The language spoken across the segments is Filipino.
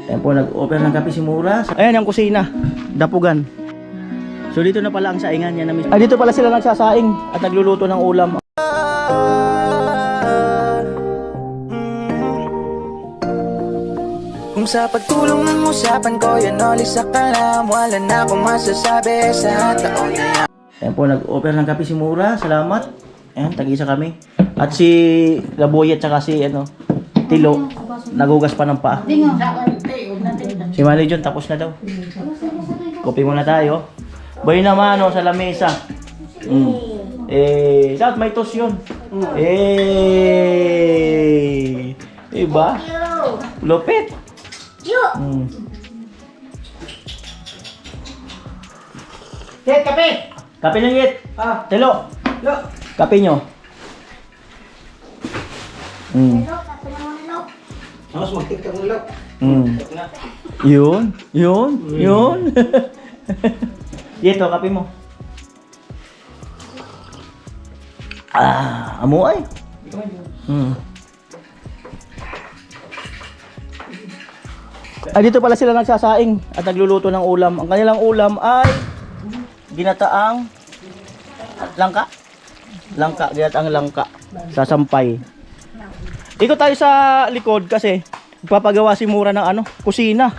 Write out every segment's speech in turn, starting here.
Ayan po, nag-offer ng kape si Mura. Ayan ang kusina, dapugan. So dito na pala ang saingan yan na mismo. Dito pala sila nagsasaing at nagluluto ng ulam. Kung sa pagtulong ng usapan ko, yan ulit sa kalam. Wala na akong masasabi sa taon na yan. Ayan po, nag-offer ng kape si Mura. Salamat. Ayan, tag-isa kami. At si Laboy at saka si Tilo, nagugas pa ng paa. Si Manny John, tapos na daw. Kopi muna tayo. Boy naman, sa lamesa. Dapat may tos yun. Iba? Lupit. Hit, kape! Kape ng hit. Tilo. Kape nyo. Mas magtigtag ng lok. Yun. Dito, kape mo. Amuay. Dito pala sila nagsasaing at nagluluto ng ulam. Ang kanilang ulam ay ginataang langka. Ginataang langka sa sampay. Dito tayo sa likod kasi magpapagawa si Mura ng kusina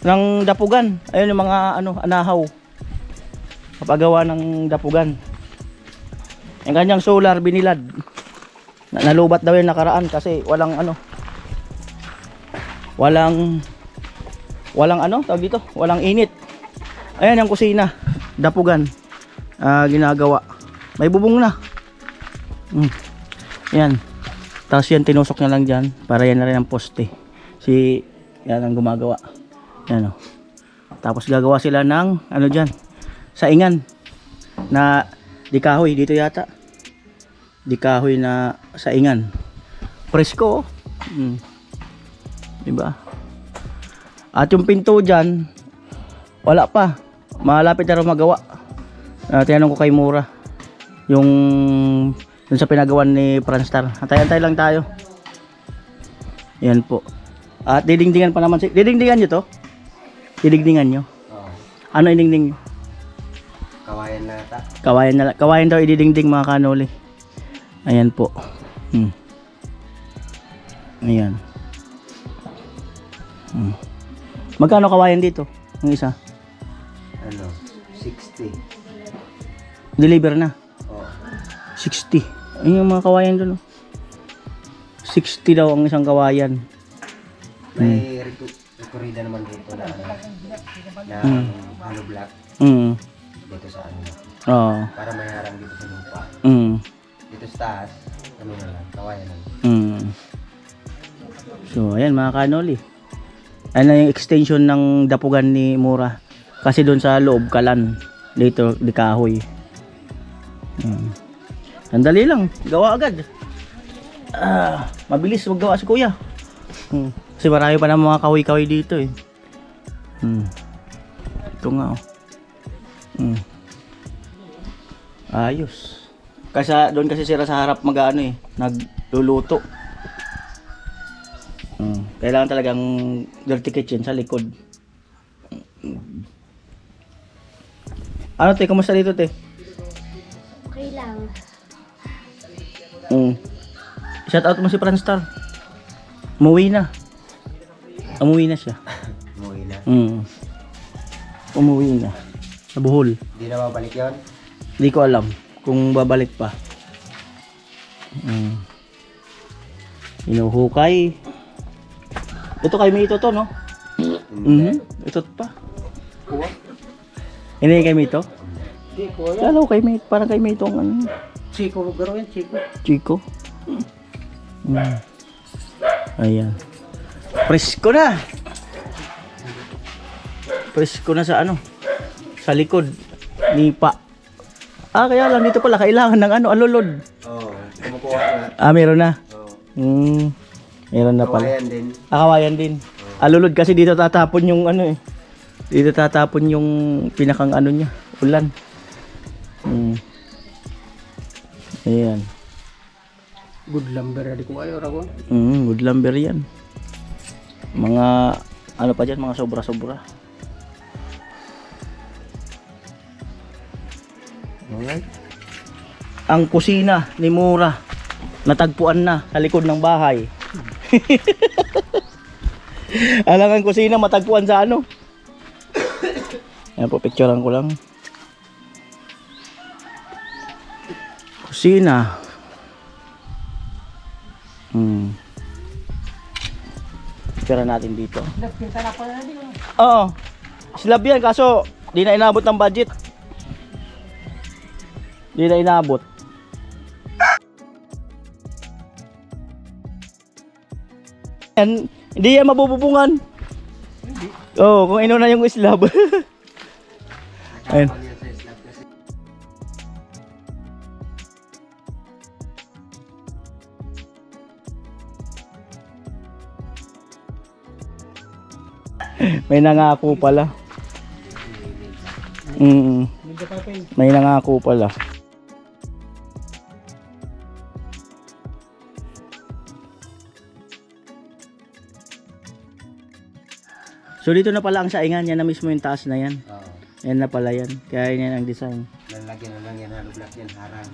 ng dapugan. Ayun yung mga anahaw. Papagawa ng dapugan. Yung kanyang solar binilad. Nalubat daw yung nakaraan kasi walang tawag dito, walang init. Ayan ang kusina, dapugan. Ginagawa. May bubong na. Yan. Tapos yan tinusok na lang dyan para yan na rin ang poste. Yan ang gumagawa. Yan o. Tapos gagawa sila ng dyan, saingan na di kahoy dito yata. Di kahoy na saingan. Presko. Diba? At yung pinto dyan, wala pa. Malapit na rin magawa. Tinanong ko kay Mura. Yung sa pinagawan ni Franstar. Antay-antay lang tayo. Yan po. At didingdingan pa naman. Didingdingan nyo to? Didingdingan nyo? Oo. Ano idingding nyo? Kawayan na ata. Kawayan daw ididingding mga kanoli. Ayan po. Ayan. Magkano kawayan dito? Ang isa? 60. Deliver na? Oo. 60. Ayun yung mga kawayan doon. 60 daw ang isang kawayan. May rekurida naman dito na hollow block. Dito sa Oo. para may harang dito sa lupa. Dito sa taas, na lang, kawayan lang. So, ayan mga kanoli. Ano yung extension ng dapugan ni Mura. Kasi doon sa loob, kalan. Dito, di kahoy. Sandali lang, gawa agad. Mabilis maggawa si kuya. Kasi marami pa ng mga kahoy-kahoy dito eh. Ito nga ayos. Kasi doon kasi sila sa harap nagluluto. Kailangan talagang dirty kitchen sa likod. Te, kumusta dito, te? Okay lang. Shout out mo si Franstar. Umuwi na siya. Umuwi na. Umuwi na sa Bohol. Hindi na mabalik yun? Hindi ko alam kung babalik pa. Inuhukay. Ito kay Mito to, no? Ito pa. Kuha? Hindi kay Mito? Hindi, kuha yan. Kala ko kay Mito, parang kay Mito ang Chico, garo yan, Chico. Chico. Ayan. Presko na. Presko na sa sa likod. Nipa. Kaya lang dito pala kailangan ng alulod. Oo, kumukuha na. Meron na. Oo. Meron na pala. Kawayan din. Kawayan din. Alulod kasi dito tatapon yung dito tatapon yung pinakang niya, ulan. Ayan. Good lumber, di ko ayaw rago. Good lumber yan. Mga ano pa dyan, mga sobra-sobra. Alright. Ang kusina ni Mura natagpuan na sa likod ng bahay. Alang ang kusina matagpuan sa ano. Ayan po, picturean ko lang. Kusina. Picturean natin dito. Oo. Slab yan, kaso di na inabot ng budget. Di na inabot. Yan, hindi yan mabububungan. Oo, kung ino na yung slab. Ayun. Kapag yan sa slab kasi. May nangako pala. May nangako pala. So dito na pala ang saingan, yan na mismo yung taas na yan. Oo. Yan na pala yan. Kaya yan ang design. Lalagyan na lang yan, hollow block yan, harang.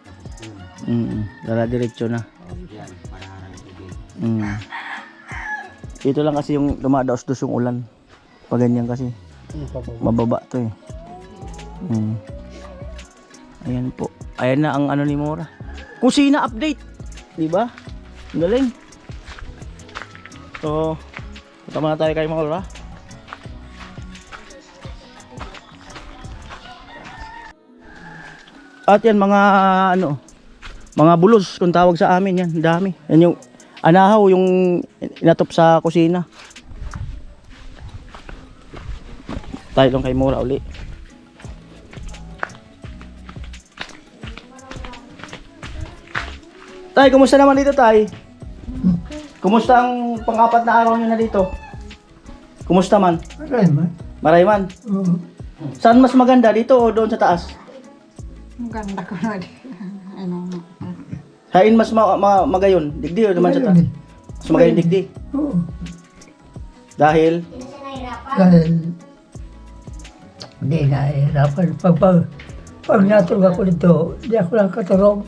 Tapos yun. Dala diretso na. Yan, para harang tubig. Dito lang kasi yung dumadaos-dos yung ulan. Pag ganyan kasi. Mababa to eh. Ayan po. Ayan na ang ano ni Mora. Kusina update. Diba? Ang galing. So, punta muna tayo kay Mora. At yan mga ano, mga bulos kung tawag sa amin yan, dami. Yan yung anahaw yung inatop sa kusina. Tayo lang kay Mura uli. Tay, kumusta naman dito, Tay? Kumusta ang pang-apat na araw nyo na dito? Kumusta man? Maray man. Saan mas maganda, dito o doon sa taas? Maganda ko na din. Ano? Hain mas magayon, digdi o naman sa taas? Mas magayon digdi. Oo. Dahil Dahil hindi nahihirapan. Pag natulog ako dito, di ako nakatulog.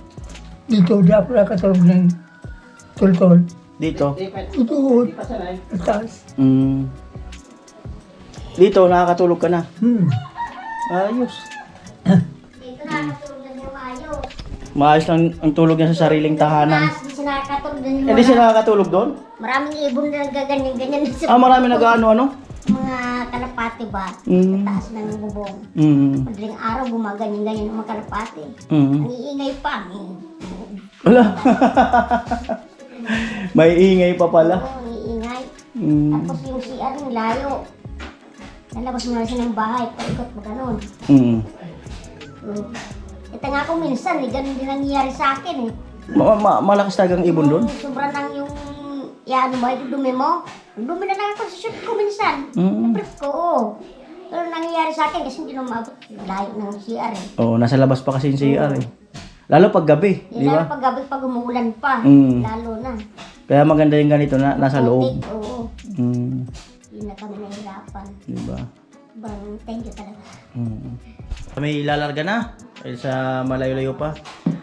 Dito, di ako nakatulog ng tultol. dito. Dito, sa taas. Dito nakakatulog ka na. Ayos. Dito nakakatulog na yung ayos. Maayos lang ang tulog niya sa sariling tahanan. Taas, di siya nakakatulog na yung Hindi siya nakakatulog doon? Maraming ibon na nagaganyan-ganyan sa Marami nag-ano-ano? mga kalapati ba? Mm. Sa taas ng bubong. Madaling araw gumaganyan-ganyan yung mga kalapati. Ang iingay pa. Wala. May ingay pa pala. Oo, ang iingay. Tapos yung CR yung layo. Lalabas mo na siya ng bahay, paikot mo ganun. Ito nga ako minsan, ganun din nangyayari sa akin eh. Malakas talagang ibon doon? Sobrang lang yung, ano ba, yung dumi mo. Dumi na lang ako sa shoot ko minsan. Siyempre ko, oo. Pero nangyayari sa akin kasi hindi na maabot layo ng CR eh. Oo, nasa labas pa kasi yung CR eh. Lalo pag gabi, di Lalo ba? pag gabi pag umuulan pa, lalo na. Kaya maganda yung ganito na nasa loob. Oo, yun na kami nahihirapan. Di ba? Thank you talaga. Kami lalarga na dahil sa malayo-layo pa.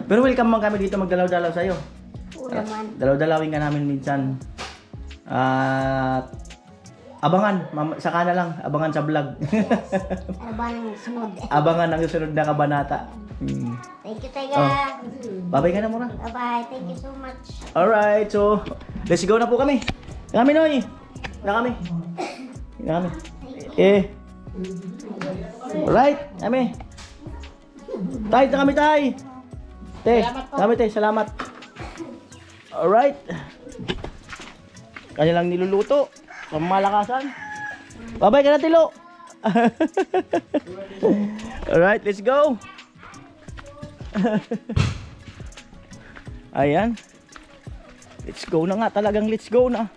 Pero welcome man kami dito magdalaw-dalaw sa'yo. Oo naman. Dalaw-dalawin ka namin minsan. At abangan, saka na lang, abangan sa vlog. Ano ba nang sunod? Abangan ang susunod na kabanata. Thank you, Tega. Babay ka na muna. Bye-bye. Thank you so much. Alright, so let's go na po kami. Kami Noy. Na kami. Kami. Alright, kami. Tay, na kami tay. Kami tay, salamat. Alright. Kanilang niluluto. Pamalakasan. Babay ka na, Tilo. Alright, let's go. Ayan. Let's go na nga, talagang let's go na.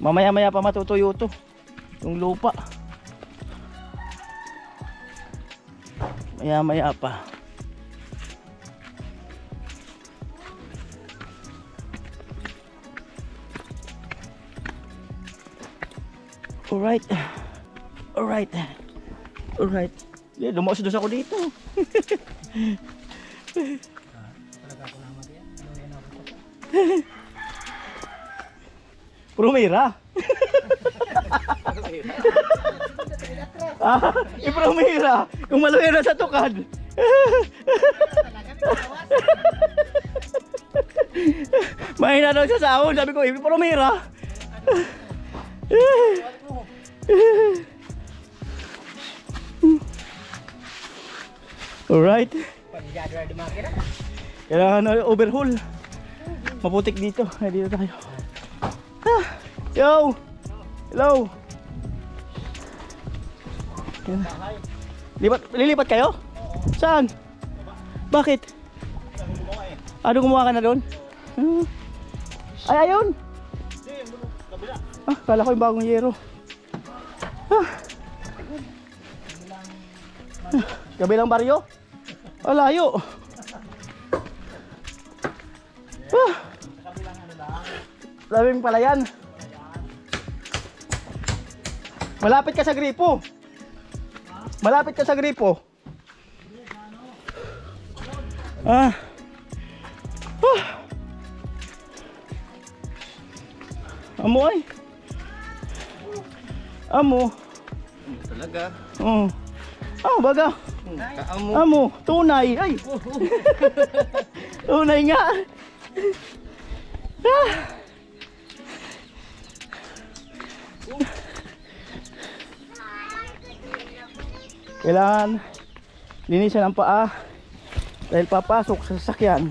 Mamaya-maya pa matutuyo to. Yung lupa. Maya-maya pa. Alright. Alright. Alright. Dumaos-dos ako dito. Promira. Ipromira. Kung maluhira sa tukad. Mahina daw sa sahod. Sabi ko, ipromira. Alright. Kailangan overhaul. Maputik dito. Dito tayo. Yo! Hello! Lilipat kayo? Saan? Bakit? Ano gumawa ka na doon? Ay, ayun! Kala ko yung bagong yero. Kabilang baryo? Layo. Labing pala yan. Malapit ka sa gripo. Malapit ka sa gripo. Amo ay. Amo. Talaga. Baga. Kaamo. Amo, tunay. Ay. Tunay nga. Kailangan linisan ang paa dahil papasok sa sasakyan.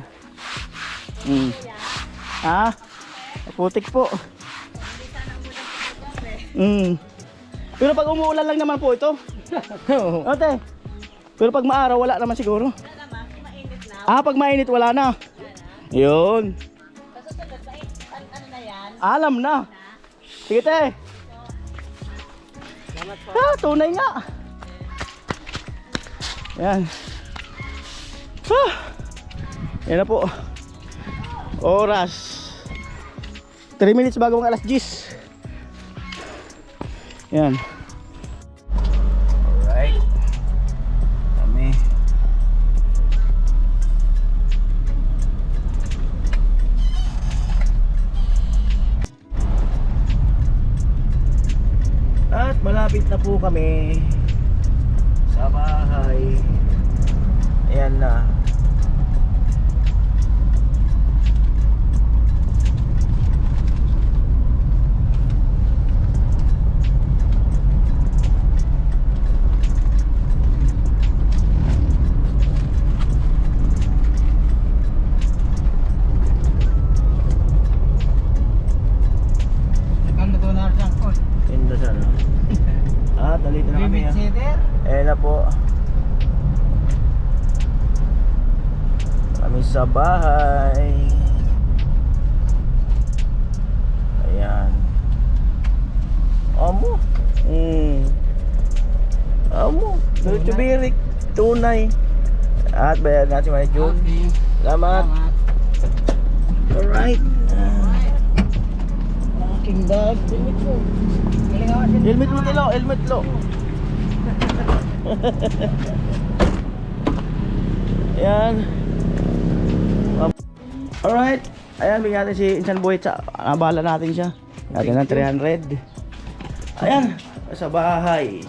Putik po. Pero pag umuulan lang naman po ito. Ate. Pero pag maaraw wala naman siguro. Mainit na. Pag mainit wala na. Yun. Susunod, ano na yan? Alam na. Sige te. Tunay nga. Yan. Yan na po. Oras 3 minutes bago mga alas 10. Yan. Alright. Kami. At malapit na po kami sa bahay. Ayan na. Tinda sana. Dalito na kami. Ayan na po. Kami sa bahay. Ayan. Amo. Amo. Tubirik. Tunay. At bayan natin si June. Salamat. Alright. Aking bag. Helmet mo tilo. Helmet lo. Ayan. Alright. Ayan, bigyan natin si Insan Boy. Nabahala natin siya. Natin ng 300. Ayan. Sa bahay.